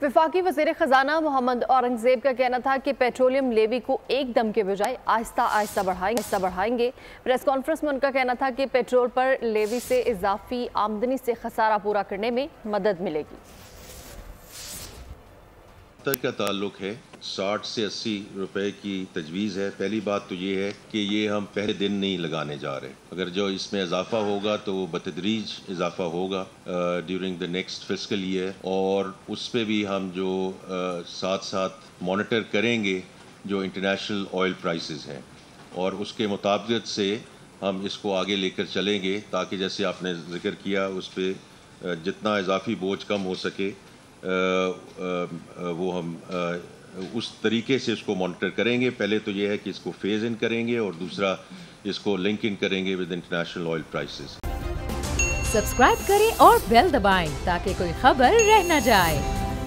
वफाकी वज़ीर ख़जाना मोहम्मद औरंगज़ेब का कहना था कि पेट्रोलियम लेवी को एक दम के बजाय आहिस्ता आहिस्ता बढ़ाएंगे। प्रेस कॉन्फ्रेंस में उनका कहना था कि पेट्रोल पर लेवी से इजाफी आमदनी से खसारा पूरा करने में मदद मिलेगी। का ताल्लुक है 60 से 80 रुपए की तजवीज़ है। पहली बात तो ये है कि ये हम पहले दिन नहीं लगाने जा रहे। अगर जो इसमें इजाफा होगा तो वो बतदरीज इजाफा होगा during the next fiscal year, और उस पर भी हम जो साथ साथ मॉनिटर करेंगे जो इंटरनेशनल ऑयल प्राइसेस हैं, और उसके मुताबिक से हम इसको आगे लेकर चलेंगे ताकि जैसे आपने जिक्र किया उस पर जितना इजाफी बोझ कम हो सके वो हम उस तरीके से इसको मॉनिटर करेंगे। पहले तो ये है कि इसको फेज इन करेंगे और दूसरा इसको लिंक इन करेंगे with international oil prices. Subscribe करें और बेल दबाएं ताकि कोई खबर रह न जाए।